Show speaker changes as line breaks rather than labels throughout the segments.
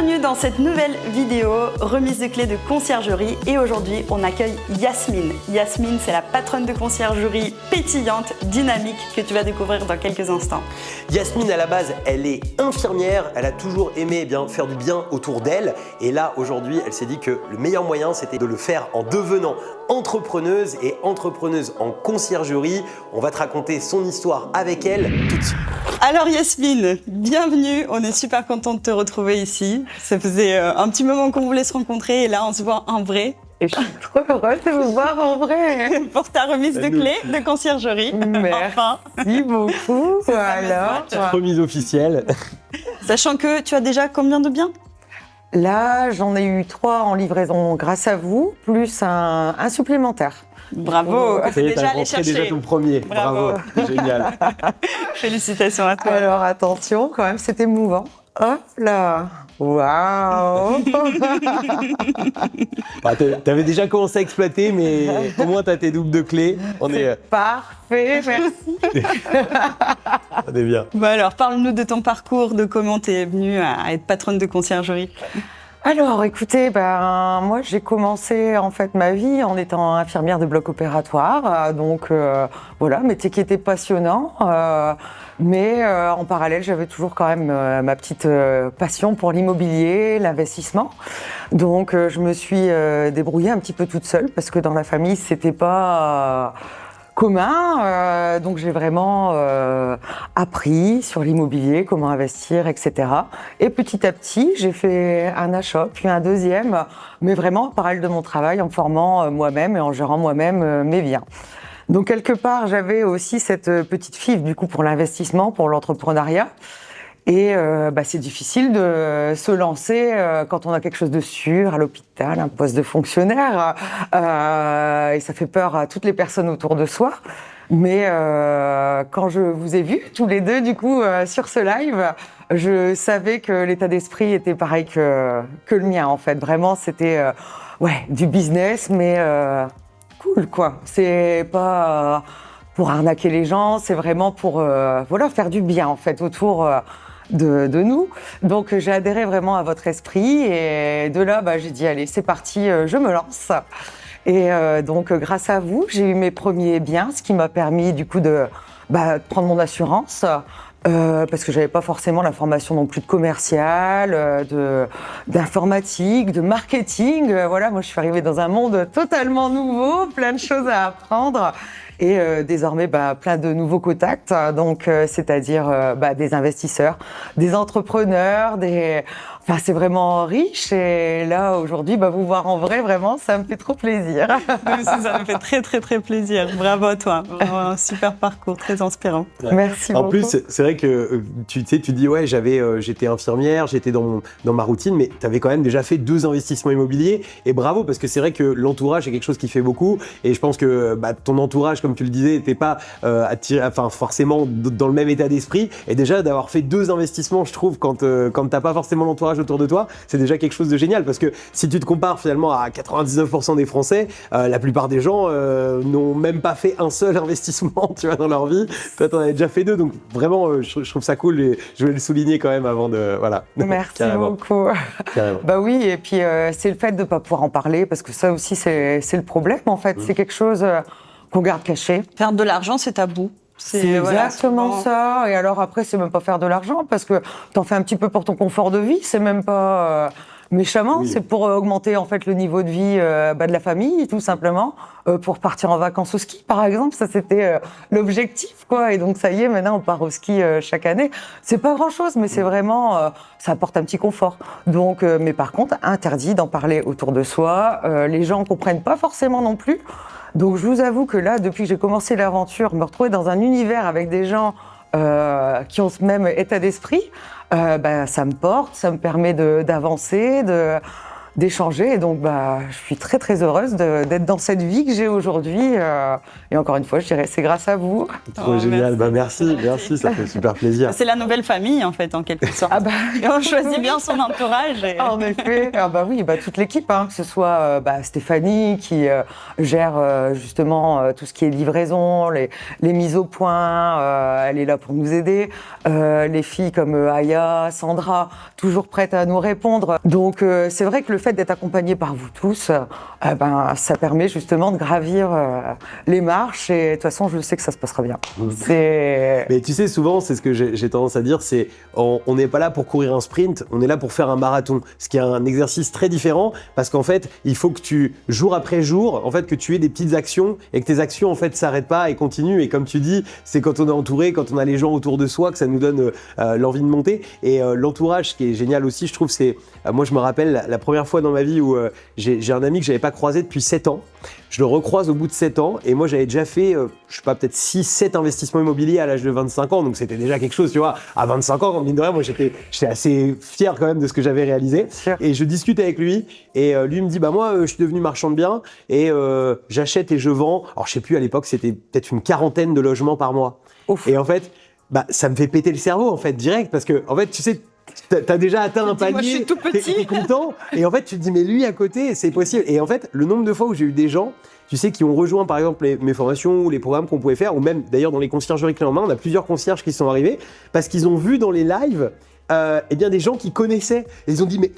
Bienvenue dans cette nouvelle vidéo remise de clés de conciergerie et aujourd'hui on accueille Yasmine. Yasmine, c'est la patronne de conciergerie pétillante, dynamique que tu vas découvrir dans quelques instants.
Yasmine, à la base, elle est infirmière, elle a toujours aimé faire du bien autour d'elle et là aujourd'hui elle s'est dit que le meilleur moyen c'était de le faire en devenant entrepreneuse et entrepreneuse en conciergerie. On va te raconter son histoire avec elle tout de suite.
Alors Yasmine, bienvenue, on est super content de te retrouver ici. Ça faisait un petit moment qu'on voulait se rencontrer et là on se voit en vrai.
Et je suis trop heureuse de vous voir en vrai.
Pour ta remise de clés de conciergerie. Enfin.
Merci beaucoup. Voilà.
Remise officielle.
Sachant que tu as déjà combien de biens ?
Là, j'en ai eu 3 en livraison grâce à vous, plus un supplémentaire.
Bravo, que tu es déjà allé
déjà
chercher.
ton premier.
Bravo.
Génial.
Félicitations à toi.
Alors attention, quand même, c'était mouvant. Hop là. Waouh.
T'avais déjà commencé à exploiter, mais au moins t'as tes doubles de clés. On est
Parfait, merci.
bien.
Bon alors, parle-nous de ton parcours, de comment tu es venue à être patronne de conciergerie.
Alors, écoutez, moi, j'ai commencé en fait ma vie en étant infirmière de bloc opératoire, donc voilà, métier qui était passionnant, mais en parallèle, j'avais toujours quand même ma petite passion pour l'immobilier, l'investissement. Donc, je me suis débrouillée un petit peu toute seule parce que dans la famille, c'était pas commun, donc j'ai vraiment appris sur l'immobilier, comment investir, etc. Et petit à petit, j'ai fait un achat, puis un deuxième, mais vraiment en parallèle de mon travail, en formant moi-même et en gérant moi-même mes biens. Donc quelque part, j'avais aussi cette petite fibre du coup pour l'investissement, pour l'entrepreneuriat. Et c'est difficile de se lancer quand on a quelque chose de sûr, à l'hôpital, un poste de fonctionnaire, et ça fait peur à toutes les personnes autour de soi. Mais quand je vous ai vus tous les deux du coup sur ce live, je savais que l'état d'esprit était pareil que le mien en fait. Vraiment, c'était du business, mais cool quoi. C'est pas pour arnaquer les gens, c'est vraiment pour faire du bien en fait autour de nous. Donc j'ai adhéré vraiment à votre esprit et de là j'ai dit allez c'est parti, je me lance. Et donc grâce à vous j'ai eu mes premiers biens, ce qui m'a permis du coup de prendre mon assurance. Parce que j'avais pas forcément la formation non plus de commercial, d'informatique, de marketing. Voilà, moi je suis arrivée dans un monde totalement nouveau, plein de choses à apprendre et désormais plein de nouveaux contacts. Donc c'est-à-dire des investisseurs, des entrepreneurs, c'est vraiment riche et là aujourd'hui vous voir en vrai vraiment ça me fait trop plaisir.
Ça me fait très très très plaisir. Bravo à toi. Vraiment un super parcours, très inspirant.
Ouais.
Merci beaucoup.
En plus, c'est vrai que tu dis j'étais infirmière, j'étais dans ma routine, mais tu avais quand même déjà fait 2 investissements immobiliers et bravo parce que c'est vrai que l'entourage est quelque chose qui fait beaucoup et je pense que ton entourage, comme tu le disais, n'était pas forcément dans le même état d'esprit et déjà d'avoir fait 2 investissements, je trouve, quand t'as pas forcément l'entourage autour de toi, c'est déjà quelque chose de génial parce que si tu te compares finalement à 99% des Français, la plupart des gens n'ont même pas fait un seul investissement, tu vois, dans leur vie. Toi, t'en avais déjà fait 2, donc vraiment, je trouve ça cool et je vais le souligner quand même avant de, voilà.
Merci beaucoup.
Carrément.
Oui, et puis c'est le fait de ne pas pouvoir en parler parce que ça aussi c'est le problème en fait, c'est quelque chose qu'on garde caché.
Faire de l'argent, c'est tabou.
C'est exactement ça. Et alors après, c'est même pas faire de l'argent parce que t'en fais un petit peu pour ton confort de vie. C'est même pas méchamment.
Oui.
C'est pour augmenter en fait le niveau de vie de la famille, tout simplement. Pour partir en vacances au ski, par exemple, ça c'était l'objectif, quoi. Et donc ça y est, maintenant on part au ski chaque année. C'est pas grand-chose, mais c'est vraiment, ça apporte un petit confort. Donc, mais par contre, interdit d'en parler autour de soi. Les gens comprennent pas forcément non plus. Donc je vous avoue que là, depuis que j'ai commencé l'aventure, me retrouver dans un univers avec des gens qui ont ce même état d'esprit, ça me porte, ça me permet d'avancer, d'échanger. Et donc, je suis très, très heureuse d'être dans cette vie que j'ai aujourd'hui. Et encore une fois, je dirais, c'est grâce à vous.
Trop génial. Merci, ça fait super plaisir.
C'est la nouvelle famille, en fait, en quelque sorte. Et on choisit bien son entourage.
En effet. Oui, toute l'équipe, que ce soit Stéphanie qui gère justement tout ce qui est livraison, les mises au point, elle est là pour nous aider. Les filles comme Aya, Sandra, toujours prêtes à nous répondre. Donc c'est vrai que le fait d'être accompagné par vous tous, ça permet justement de gravir les marches et de toute façon je sais que ça se passera bien.
Mais tu sais, souvent c'est ce que j'ai tendance à dire, c'est on n'est pas là pour courir un sprint, on est là pour faire un marathon, ce qui est un exercice très différent parce qu'en fait il faut que tu, jour après jour, en fait que tu aies des petites actions et que tes actions en fait s'arrêtent pas et continuent, et comme tu dis, c'est quand on est entouré, quand on a les gens autour de soi que ça nous donne l'envie de monter. Et l'entourage, ce qui est génial aussi, je trouve, c'est moi je me rappelle la première fois dans ma vie où j'ai un ami que j'avais pas croisé depuis 7 ans. Je le recroise au bout de 7 ans et moi j'avais déjà fait, je sais pas, peut-être 6-7 investissements immobiliers à l'âge de 25 ans, donc c'était déjà quelque chose, tu vois. À 25 ans, mine de rien, moi j'étais assez fier quand même de ce que j'avais réalisé. Et je discute avec lui et lui me dit, moi je suis devenu marchand de biens et j'achète et je vends. Alors je sais plus, à l'époque c'était peut-être une 40aine de logements par mois. Ouf. Et en fait, ça me fait péter le cerveau en fait direct parce que en fait tu sais, t'as déjà atteint un palier,
moi, je suis tout petit.
T'es content et en fait tu te dis mais lui à côté c'est possible. Et en fait le nombre de fois où j'ai eu des gens, tu sais, qui ont rejoint par exemple mes formations ou les programmes qu'on pouvait faire, ou même d'ailleurs dans les conciergeries clés en main, on a plusieurs concierges qui sont arrivés parce qu'ils ont vu dans les lives des gens qui connaissaient et ils ont dit mais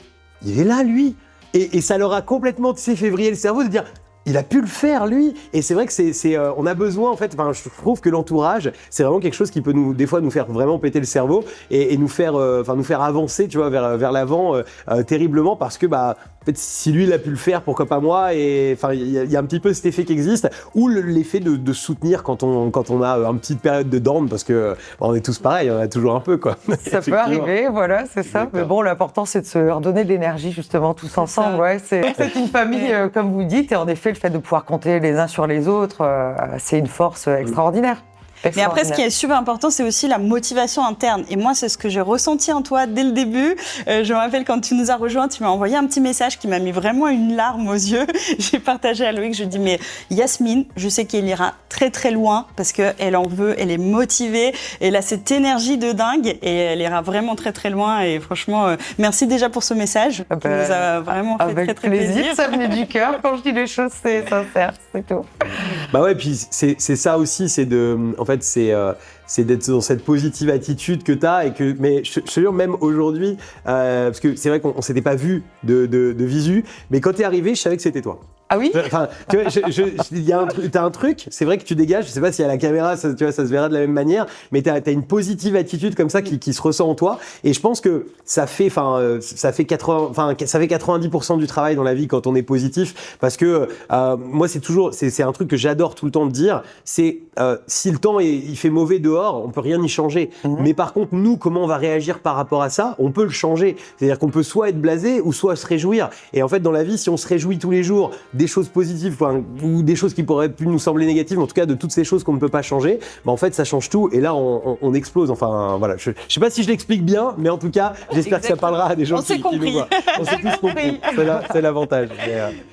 il est là lui, et ça leur a complètement, tu sais, fait vriller le cerveau de dire il a pu le faire lui. Et c'est vrai que on a besoin en fait, je trouve que l'entourage c'est vraiment quelque chose qui peut des fois nous faire vraiment péter le cerveau et nous faire avancer, tu vois, vers l'avant terriblement, parce que en fait, si lui il a pu le faire, pourquoi pas moi. Et il y a un petit peu cet effet qui existe, ou l'effet de soutenir quand on a une petite période de down, parce que on est tous pareils, on a toujours un peu quoi.
Ça peut arriver, voilà, c'est ça. Mais bon, l'important c'est de se redonner de l'énergie justement tous ensemble. Ouais, c'est une famille comme vous dites, et en effet le fait de pouvoir compter les uns sur les autres, c'est une force extraordinaire.
Mais après, ce qui est super important, c'est aussi la motivation interne. Et moi, c'est ce que j'ai ressenti en toi dès le début. Je me rappelle quand tu nous as rejoints, tu m'as envoyé un petit message qui m'a mis vraiment une larme aux yeux. J'ai partagé à Loïc, je lui ai dit, mais Yasmine, je sais qu'elle ira très très loin parce qu'elle en veut, elle est motivée, elle a cette énergie de dingue et elle ira vraiment très très loin. Et franchement, merci déjà pour ce message qui nous a vraiment fait très très plaisir.
Ça venait du cœur. Quand je dis les choses, c'est sincère, c'est tout.
Puis c'est ça aussi, c'est d'être dans cette positive attitude que tu as, mais je te jure, même aujourd'hui, parce que c'est vrai qu'on s'était pas vu de visu, mais quand tu es arrivé, je savais que c'était toi.
Ah oui?
Enfin, tu vois, t'as un truc, c'est vrai que tu dégages, je sais pas si à la caméra, ça se verra de la même manière, mais t'as une positive attitude comme ça qui se ressent en toi, et je pense que ça fait 90% du travail dans la vie quand on est positif, parce que moi c'est un truc que j'adore tout le temps de dire, c'est si le temps il fait mauvais dehors, on peut rien y changer, mais par contre nous, comment on va réagir par rapport à ça, on peut le changer, c'est-à-dire qu'on peut soit être blasé ou soit se réjouir, et en fait dans la vie, si on se réjouit tous les jours des choses positives, ou des choses qui pourraient plus nous sembler négatives, en tout cas de toutes ces choses qu'on ne peut pas changer, en fait ça change tout, et là on explose. Enfin voilà, je sais pas si je l'explique bien, mais en tout cas j'espère que ça parlera à des gens qui nous voient. On s'est tous compris, c'est l'avantage.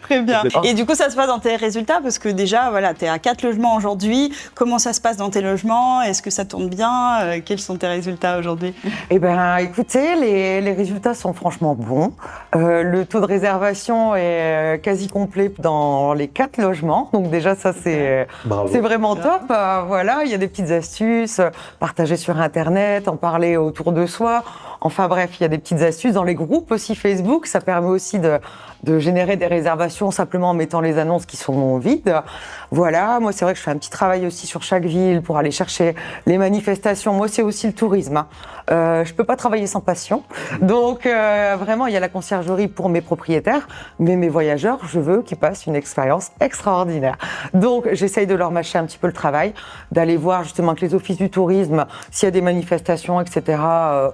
Très bien. Et du coup ça se passe dans tes résultats, parce que déjà voilà, tu es à 4 logements aujourd'hui, comment ça se passe dans tes logements, est-ce que ça tourne bien, quels sont tes résultats aujourd'hui?
Eh bien écoutez, les résultats sont franchement bons, le taux de réservation est quasi complet dans les 4 logements, donc déjà ça c'est vraiment top. Voilà, il y a des petites astuces, partager sur internet, en parler autour de soi, enfin bref, il y a des petites astuces dans les groupes aussi Facebook, ça permet aussi de générer des réservations simplement en mettant les annonces qui sont vides. Voilà, moi c'est vrai que je fais un petit travail aussi sur chaque ville pour aller chercher les manifestations. Moi c'est aussi le tourisme, je peux pas travailler sans passion, donc vraiment il y a la conciergerie pour mes propriétaires, mais mes voyageurs, je veux qu'ils passent une expérience extraordinaire. Donc j'essaye de leur mâcher un petit peu le travail, d'aller voir justement avec les offices du tourisme s'il y a des manifestations, etc.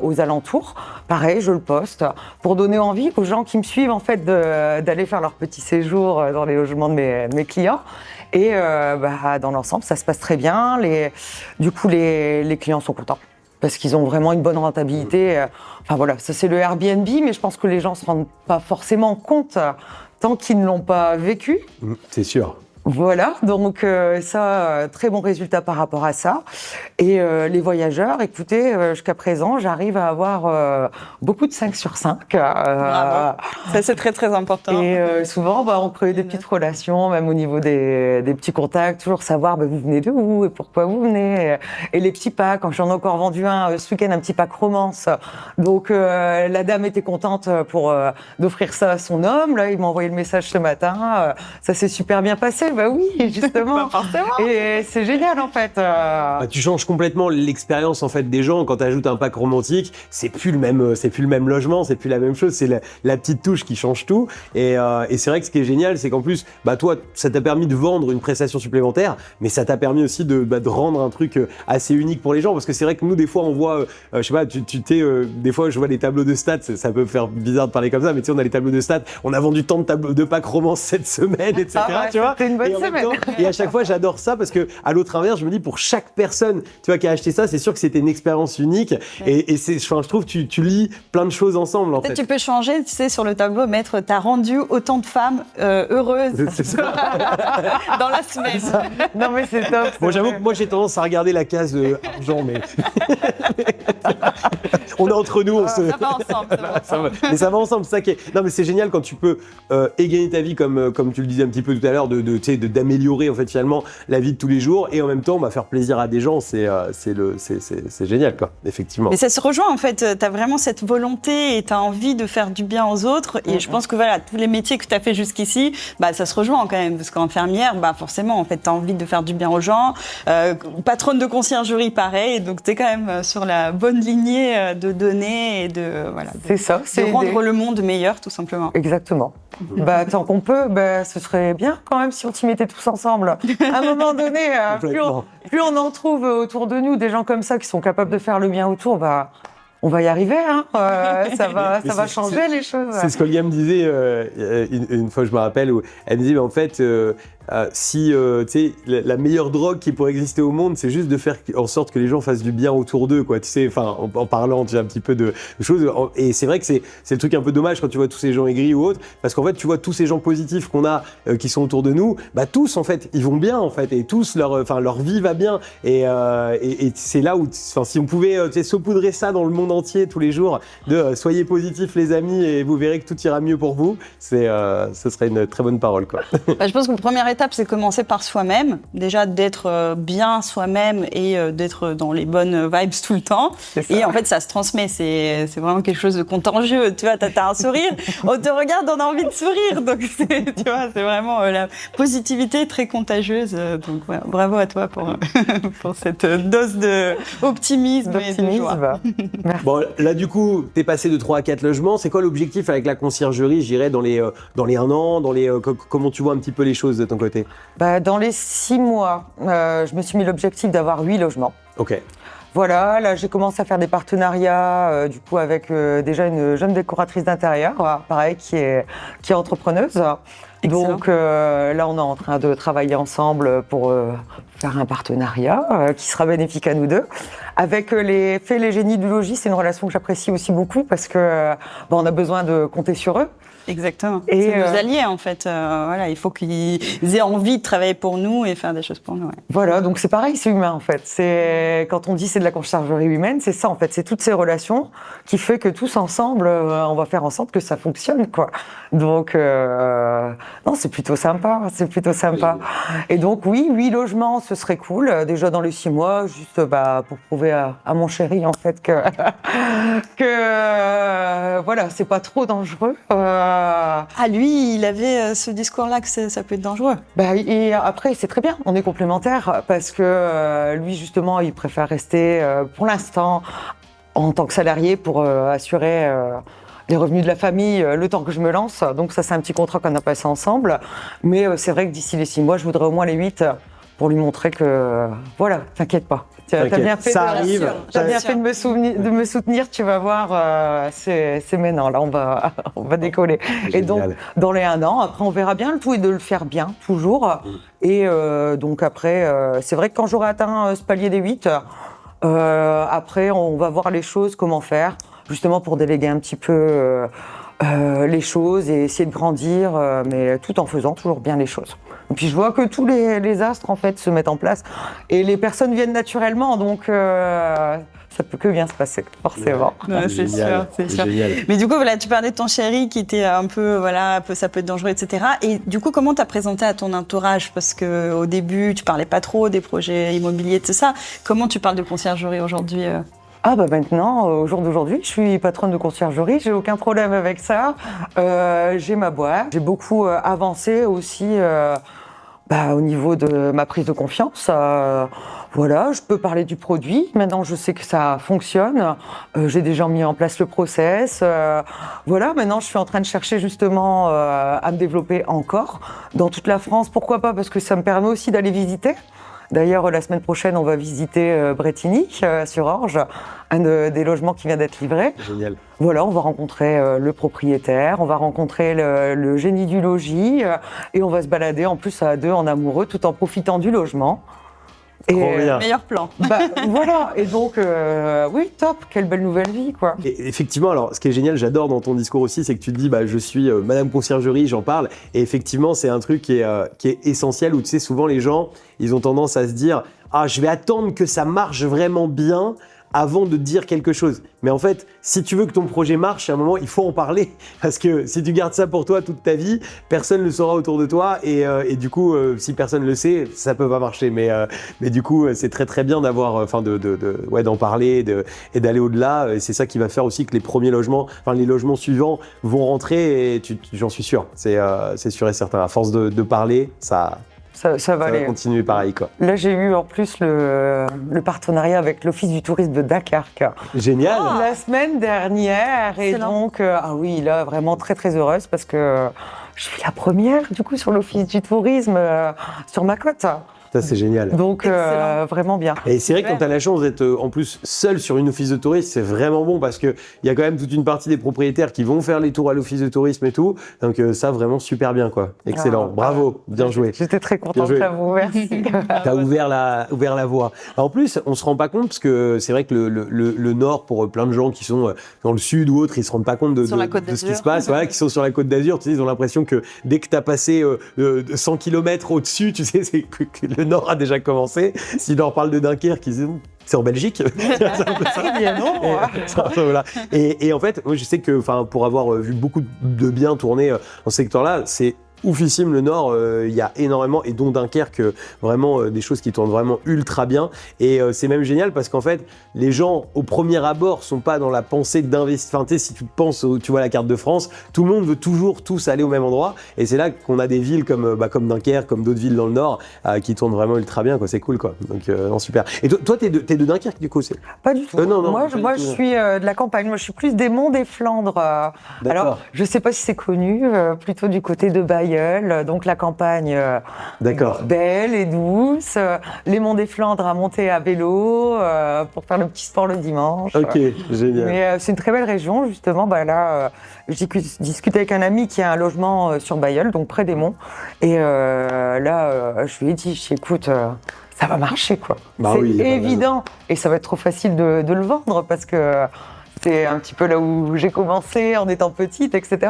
Aux alentours. Pareil, je le poste pour donner envie aux gens qui me suivent en fait d'aller faire leur petit séjour dans les logements de mes clients. Et dans l'ensemble, ça se passe très bien. Du coup, les clients sont contents. parce qu'ils ont vraiment une bonne rentabilité. Enfin voilà, ça c'est le Airbnb, mais je pense que les gens se rendent pas forcément compte tant qu'ils ne l'ont pas vécu.
C'est sûr.
Voilà, donc très bon résultat par rapport à ça. Et les voyageurs, écoutez, jusqu'à présent, j'arrive à avoir beaucoup de 5 sur 5.
Bravo. Ça, c'est très, très important.
Et souvent, on crée des petites relations, même au niveau des petits contacts, toujours savoir vous venez d'où et pourquoi vous venez. Et les petits packs, quand j'en ai encore vendu un ce week-end, un petit pack romance. Donc la dame était contente d'offrir ça à son homme. Là, il m'a envoyé le message ce matin. Ça s'est super bien passé. Bah oui, justement. Et c'est génial en fait.
Tu changes complètement l'expérience en fait des gens quand tu ajoutes un pack romantique. C'est plus le même logement, c'est plus la même chose. C'est la petite touche qui change tout. Et c'est vrai que ce qui est génial, c'est qu'en plus, toi, ça t'a permis de vendre une prestation supplémentaire, mais ça t'a permis aussi de rendre un truc assez unique pour les gens. Parce que c'est vrai que nous, des fois, on voit, je sais pas, des fois, je vois les tableaux de stats. Ça peut faire bizarre de parler comme ça, mais tu sais, on a les tableaux de stats. On a vendu tant de packs romance cette semaine, etc. Tu vois. Et à chaque fois, j'adore ça parce que, à l'autre inverse, je me dis pour chaque personne, tu vois, qui a acheté ça, c'est sûr que c'était une expérience unique. Ouais. Et je trouve que tu lis plein de choses ensemble. En fait.
Tu peux changer, tu sais, sur le tableau, mettre t'as rendu autant de femmes heureuses dans la semaine.
Non mais c'est top.
Bon, j'avoue que moi j'ai tendance à regarder la case argent, mais on est entre nous.
Ça va ensemble.
Mais ça va ensemble. Ça qui est... Non mais c'est génial quand tu peux gagner ta vie comme tu le disais un petit peu tout à l'heure, d'améliorer en fait finalement la vie de tous les jours et en même temps faire plaisir à des gens, c'est génial quoi, effectivement.
Mais ça se rejoint en fait, tu as vraiment cette volonté et tu as envie de faire du bien aux autres et je pense que voilà, tous les métiers que tu as fait jusqu'ici, ça se rejoint quand même parce qu'infirmière, forcément en fait tu as envie de faire du bien aux gens, patronne de conciergerie pareil, donc tu es quand même sur la bonne lignée de donner et de rendre le monde meilleur tout simplement.
Exactement. Tant qu'on peut, ce serait bien quand même si on s'y mettait tous ensemble. À un moment donné, plus on en trouve autour de nous des gens comme ça qui sont capables de faire le bien autour, on va y arriver. Hein. Ça va changer les choses.
C'est ce qu'Olga me disait une fois, je me rappelle, où elle me disait, mais en fait, si tu sais, la meilleure drogue qui pourrait exister au monde, c'est juste de faire en sorte que les gens fassent du bien autour d'eux, quoi. Tu sais, en parlant un petit peu de choses. Et c'est vrai que c'est le truc un peu dommage quand tu vois tous ces gens aigris ou autres, parce qu'en fait, tu vois tous ces gens positifs qu'on a, qui sont autour de nous, tous en fait, ils vont bien en fait, et tous leur vie va bien. Et c'est là où, si on pouvait saupoudrer ça dans le monde entier tous les jours, soyez positifs les amis, et vous verrez que tout ira mieux pour vous. Ce serait une très bonne parole, quoi.
Je pense que première étape, c'est commencer par soi-même. Déjà, d'être bien soi-même et d'être dans les bonnes vibes tout le temps. Et en fait, ça se transmet. C'est vraiment quelque chose de contagieux. Tu vois, t'as un sourire, on te regarde, on a envie de sourire. Donc, tu vois, c'est vraiment la positivité très contagieuse. Donc, voilà, bravo à toi pour cette dose d'optimisme et de joie.
Bon, là, du coup, t'es passé de 3 à 4 logements. C'est quoi l'objectif avec la conciergerie, je dirais, dans les 1 an, comment tu vois un petit peu les choses de ton côté?
Dans les 6 mois, je me suis mis l'objectif d'avoir 8 logements.
Ok.
Voilà, là j'ai commencé à faire des partenariats du coup avec déjà une jeune décoratrice d'intérieur, pareil, qui est entrepreneuse. Excellent. Donc là on est en train de travailler ensemble pour faire un partenariat qui sera bénéfique à nous deux. Avec les génies du logis, c'est une relation que j'apprécie aussi beaucoup parce que on a besoin de compter sur eux.
Exactement. C'est nos alliés en fait. Voilà, il faut qu'ils aient envie de travailler pour nous et faire des choses pour nous. Ouais.
Voilà, donc c'est pareil, c'est humain en fait. C'est quand on dit c'est de la conciergerie humaine, c'est ça en fait. C'est toutes ces relations qui fait que tous ensemble, on va faire en sorte que ça fonctionne quoi. Donc non, c'est plutôt sympa, c'est plutôt sympa. Et donc oui, 8 logements, ce serait cool. Déjà dans les 6 mois, juste pour prouver à mon chéri en fait que voilà, c'est pas trop dangereux.
Lui, il avait ce discours-là que ça peut être dangereux.
Et après, c'est très bien, on est complémentaires parce que lui, justement, il préfère rester pour l'instant en tant que salarié pour assurer les revenus de la famille le temps que je me lance. Donc ça, c'est un petit contrat qu'on a passé ensemble. Mais c'est vrai que d'ici les 6 mois, je voudrais au moins les 8 pour lui montrer que, voilà, t'inquiète pas. T'as bien fait, de me soutenir, tu vas voir, c'est maintenant, là on va décoller.
Génial.
Et donc, dans les 1 an, après on verra bien, le tout est de le faire bien, toujours. Et donc après, c'est vrai que quand j'aurai atteint ce palier des 8, Après, on va voir les choses, comment faire, justement pour déléguer un petit peu les choses et essayer de grandir, mais tout en faisant toujours bien les choses. Et puis je vois que tous les astres en fait se mettent en place et les personnes viennent naturellement, donc ça peut que bien se passer, forcément.
Ouais, c'est sûr, c'est sûr.
Génial.
Mais du coup, voilà, tu parlais de ton chéri qui était un peu, voilà, ça peut être dangereux, etc. Et du coup, comment t'as présenté à ton entourage? Parce que au début, tu parlais pas trop des projets immobiliers, tout ça. Comment tu parles de conciergerie aujourd'hui?
Ah bah maintenant, au jour d'aujourd'hui, je suis patronne de conciergerie, j'ai aucun problème avec ça. J'ai ma boîte, j'ai beaucoup avancé aussi au niveau de ma prise de confiance. Voilà, je peux parler du produit. Maintenant, je sais que ça fonctionne. J'ai déjà mis en place le process. Voilà, maintenant, je suis en train de chercher justement à me développer encore dans toute la France. Pourquoi pas? Parce que ça me permet aussi d'aller visiter. D'ailleurs, la semaine prochaine, on va visiter Bretigny, sur Orge, des logements qui vient d'être livré.
Génial.
Voilà, on va rencontrer le propriétaire, on va rencontrer le génie du logis et on va se balader en plus à deux en amoureux tout en profitant du logement.
Trop bien.
Meilleur plan.
Voilà, et donc, oui, top, quelle belle nouvelle vie, quoi.
Et effectivement, alors, ce qui est génial, j'adore dans ton discours aussi, c'est que tu te dis, je suis Madame Conciergerie, j'en parle. Et effectivement, c'est un truc qui est essentiel où, tu sais, souvent les gens, ils ont tendance à se dire, ah, je vais attendre que ça marche vraiment bien avant de dire quelque chose. Mais en fait, si tu veux que ton projet marche, à un moment, il faut en parler. Parce que si tu gardes ça pour toi toute ta vie, personne ne le saura autour de toi. Et du coup, si personne le sait, ça peut pas marcher. Mais du coup, c'est très très bien d'avoir, d'en parler et d'aller au-delà. Et c'est ça qui va faire aussi que les premiers logements, les logements suivants vont rentrer. Et j'en suis sûr. C'est sûr et certain. À force de parler, ça va
aller.
Continuer pareil, quoi.
Là, j'ai eu en plus le partenariat avec l'Office du tourisme de Dunkerque.
Génial.
La semaine dernière. Et donc, oui, là, vraiment très très heureuse parce que je suis la première, du coup, sur l'Office du tourisme, sur ma côte.
Ça, c'est génial.
Donc, vraiment bien.
Et c'est vrai que quand tu as la chance d'être en plus seul sur une office de tourisme, c'est vraiment bon parce qu'il y a quand même toute une partie des propriétaires qui vont faire les tours à l'office de tourisme et tout. Donc ça, vraiment super bien, quoi. Excellent. Bravo. Bien joué.
J'étais très contente, j'avoue. Merci.
Tu as ouvert la voie. En plus, on se rend pas compte parce que c'est vrai que le Nord, pour plein de gens qui sont dans le Sud ou autres, ils se rendent pas compte de ce qui se passe. Voilà, qui sont sur la Côte d'Azur, tu sais, ils ont l'impression que dès que tu as passé 100 km au-dessus, tu sais, c'est que le Nord a déjà commencé. Si on parle de Dunkerque, ils disent c'est en Belgique. Voilà. Et en fait, moi je sais que, pour avoir vu beaucoup de biens tourner dans ce secteur-là, c'est oufissime le Nord, il y a énormément, et dont Dunkerque, vraiment des choses qui tournent vraiment ultra bien. Et c'est même génial parce qu'en fait, les gens au premier abord sont pas dans la pensée d'investir. Enfin, si tu penses, tu vois la carte de France, tout le monde veut toujours tous aller au même endroit. Et c'est là qu'on a des villes comme Dunkerque, comme d'autres villes dans le Nord, qui tournent vraiment ultra bien, quoi. C'est cool, quoi. Donc non, super. Et toi, t'es de Dunkerque du coup, c'est?
Pas du tout.
Non,
moi, je suis de la campagne. Moi, je suis plus des Monts des Flandres. Alors, je sais pas si c'est connu, plutôt du côté de Bailleul. Donc la campagne belle et douce, les monts des Flandres à monter à vélo pour faire le petit sport le dimanche.
Ok, génial.
Mais c'est une très belle région justement. Là, j'ai discuté avec un ami qui a un logement sur Bailleul, donc près des monts. Et là, je lui ai dit, écoute, ça va marcher, quoi. C'est évident et ça va être trop facile de le vendre parce que c'est un petit peu là où j'ai commencé en étant petite, etc.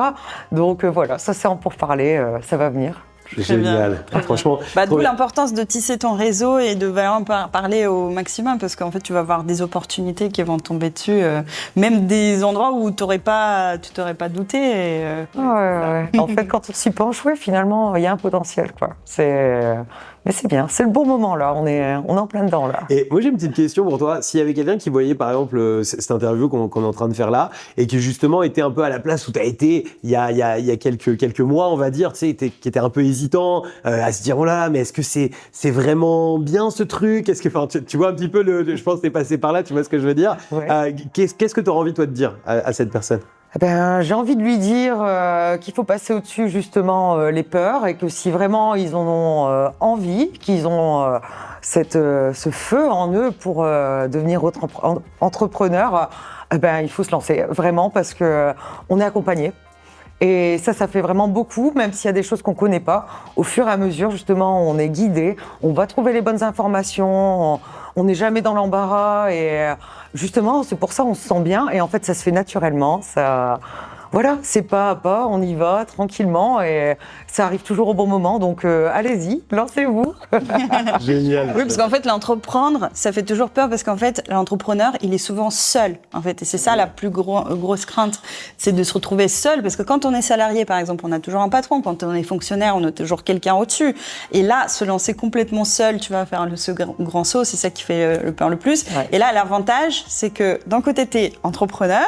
Donc voilà, ça c'est en pourparler, ça va venir.
Génial, franchement.
D'où l'importance de tisser ton réseau et de vraiment parler au maximum parce qu'en fait tu vas avoir des opportunités qui vont tomber dessus, même des endroits où tu t'aurais pas douté.
En fait, quand on s'y penche, finalement, il y a un potentiel, quoi. Mais c'est bien, c'est le bon moment là, on est en plein dedans là.
Et moi j'ai une petite question pour toi, s'il y avait quelqu'un qui voyait par exemple cette interview qu'on est en train de faire là et qui justement était un peu à la place où tu as été il y a quelques mois, on va dire, tu sais, qui était un peu hésitant à se dire oh là, mais est-ce que c'est vraiment bien ce truc, est-ce que tu vois un petit peu je pense que t'es passé par là, tu vois ce que je veux dire. Qu'est-ce que tu auras envie toi de dire à cette personne?
J'ai envie de lui dire qu'il faut passer au-dessus justement les peurs et que si vraiment ils en ont envie, qu'ils ont ce feu en eux pour devenir entrepreneur, il faut se lancer vraiment parce que on est accompagné. Et ça fait vraiment beaucoup, même s'il y a des choses qu'on ne connaît pas. Au fur et à mesure, justement, on est guidé, on va trouver les bonnes informations, on n'est jamais dans l'embarras et justement, c'est pour ça on se sent bien et en fait, ça se fait naturellement. Voilà, c'est pas à pas, on y va tranquillement et ça arrive toujours au bon moment. Donc allez-y, lancez-vous.
Génial.
Oui, parce qu'en fait, l'entreprendre, ça fait toujours peur parce qu'en fait, l'entrepreneur, il est souvent seul. En fait, et c'est ça la plus grosse crainte, c'est de se retrouver seul. Parce que quand on est salarié, par exemple, on a toujours un patron. Quand on est fonctionnaire, on a toujours quelqu'un au-dessus. Et là, se lancer complètement seul, tu vas faire ce grand saut, c'est ça qui fait peur le plus.
Ouais.
Et là, l'avantage, c'est que d'un côté, tu es entrepreneur,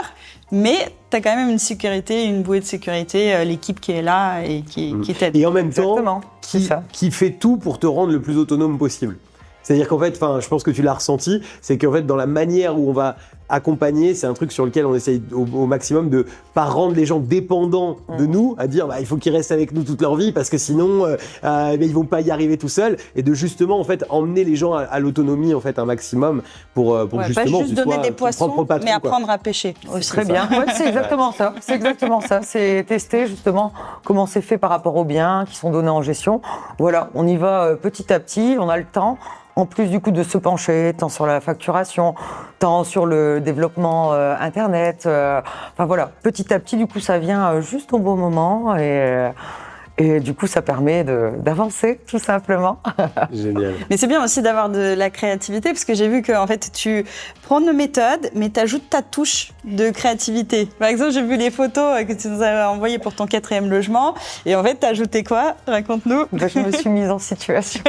mais tu as quand même une sécurité, une bouée de sécurité, l'équipe qui est là et qui t'aide.
Et en même
Exactement,
temps,
c'est ça.
qui fait tout pour te rendre le plus autonome possible. C'est-à-dire qu'en fait, je pense que tu l'as ressenti, c'est qu'en fait, dans la manière où on va accompagner, c'est un truc sur lequel on essaye au maximum de pas rendre les gens dépendants de nous, à dire il faut qu'ils restent avec nous toute leur vie parce que sinon ils vont pas y arriver tout seuls, et de justement en fait emmener les gens à l'autonomie en fait un maximum pour justement
pas juste donner des poissons, mais apprendre à pêcher.
C'est très bien. Ouais, c'est exactement ça. C'est exactement ça. C'est tester justement comment c'est fait par rapport aux biens qui sont donnés en gestion. Voilà, on y va petit à petit. On a le temps. En plus du coup de se pencher tant sur la facturation, tant sur le développement internet. Enfin voilà, petit à petit du coup ça vient juste au bon moment et du coup ça permet d'avancer tout simplement.
Génial.
Mais c'est bien aussi d'avoir de la créativité parce que j'ai vu que en fait tu prends nos méthodes mais tu ajoutes ta touche de créativité. Par exemple, j'ai vu les photos que tu nous as envoyées pour ton 4e logement et en fait tu as ajouté quoi? Raconte-nous.
Je me suis mise en situation.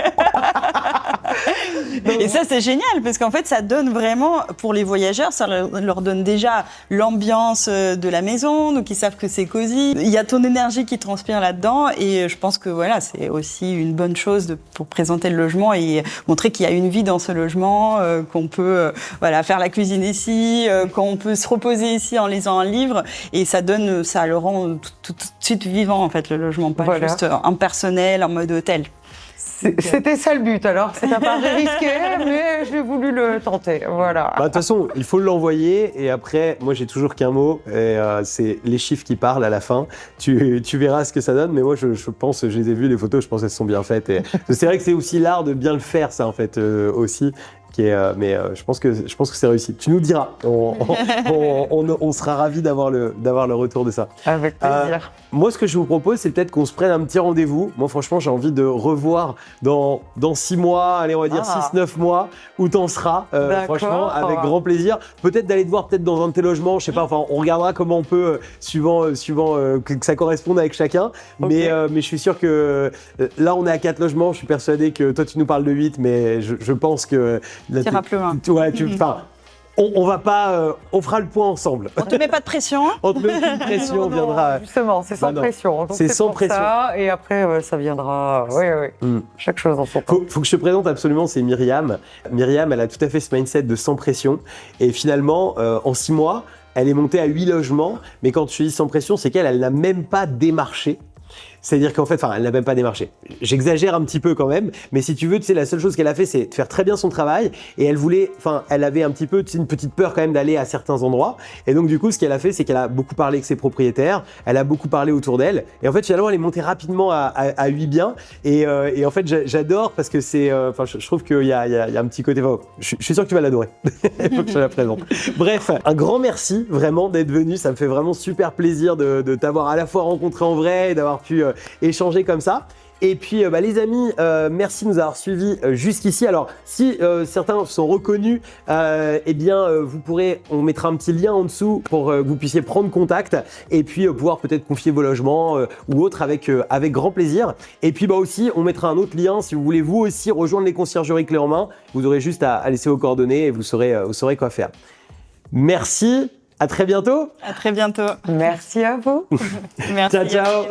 Et ça, c'est génial, parce qu'en fait, ça donne vraiment, pour les voyageurs, ça leur donne déjà l'ambiance de la maison, donc ils savent que c'est cosy. Il y a ton énergie qui transpire là-dedans, et je pense que voilà, c'est aussi une bonne chose pour présenter le logement et montrer qu'il y a une vie dans ce logement, qu'on peut faire la cuisine ici, qu'on peut se reposer ici en lisant un livre, et ça le rend tout de suite vivant, en fait, le logement, pas juste impersonnel, en mode hôtel.
C'était ça le but, alors c'est un pari risqué, mais j'ai voulu le tenter, voilà.
De toute façon, il faut l'envoyer, et après, moi j'ai toujours qu'un mot, et c'est les chiffres qui parlent à la fin. Tu verras ce que ça donne, mais moi je pense, je les ai vus, les photos, je pense qu'elles sont bien faites. Et c'est vrai que c'est aussi l'art de bien le faire, ça en fait, aussi. Mais je pense que c'est réussi. Tu nous diras. On sera ravis d'avoir le retour de ça.
Avec plaisir.
Moi, ce que je vous propose, c'est peut-être qu'on se prenne un petit rendez-vous. Moi, franchement, j'ai envie de revoir dans 6 mois, allez, on va dire 6-9 mois, où t'en seras. Franchement, avec grand plaisir. Peut-être d'aller te voir peut-être dans un de tes logements, je sais pas. Enfin, on regardera comment on peut, suivant que ça corresponde avec chacun. Okay. Mais je suis sûr que là, on est à 4 logements. Je suis persuadé que toi, tu nous parles de 8, mais je pense que
t'iras plus loin.
Ouais, on va pas, on fera le point ensemble.
On te met pas de pression.
On te met aucune pression, on viendra.
Justement, c'est sans pression. Donc
c'est sans pression.
Ça, et après, ça viendra. Oui. Chaque chose en son temps.
Faut que je te présente absolument, c'est Myriam. Myriam, elle a tout à fait ce mindset de sans pression. Et finalement, en 6 mois, elle est montée à 8 logements. Mais quand je dis sans pression, c'est qu'elle n'a même pas démarché. C'est-à-dire qu'en fait, elle n'a même pas démarché. J'exagère un petit peu quand même, mais si tu veux, tu sais, la seule chose qu'elle a fait, c'est de faire très bien son travail, et elle avait un petit peu, tu sais, une petite peur quand même d'aller à certains endroits, et donc du coup, ce qu'elle a fait, c'est qu'elle a beaucoup parlé avec ses propriétaires, elle a beaucoup parlé autour d'elle, et en fait, finalement, elle est montée rapidement à 8 biens, et en fait, j'adore parce que c'est, je trouve qu'il y a un petit côté, je suis sûr que tu vas l'adorer. Il faut que je la présente. Bref, un grand merci vraiment d'être venu, ça me fait vraiment super plaisir de t'avoir à la fois rencontré en vrai et d'avoir pu échanger comme ça. Et puis les amis, merci de nous avoir suivis jusqu'ici. Alors si certains sont reconnus, vous pourrez, on mettra un petit lien en dessous pour que vous puissiez prendre contact et puis pouvoir peut-être confier vos logements ou autres avec grand plaisir. Et puis aussi, on mettra un autre lien si vous voulez vous aussi rejoindre les conciergeries clés en main. Vous aurez juste à laisser vos coordonnées et vous saurez quoi faire. Merci, à très bientôt.
À très bientôt.
Merci à vous.
Merci.
Ciao.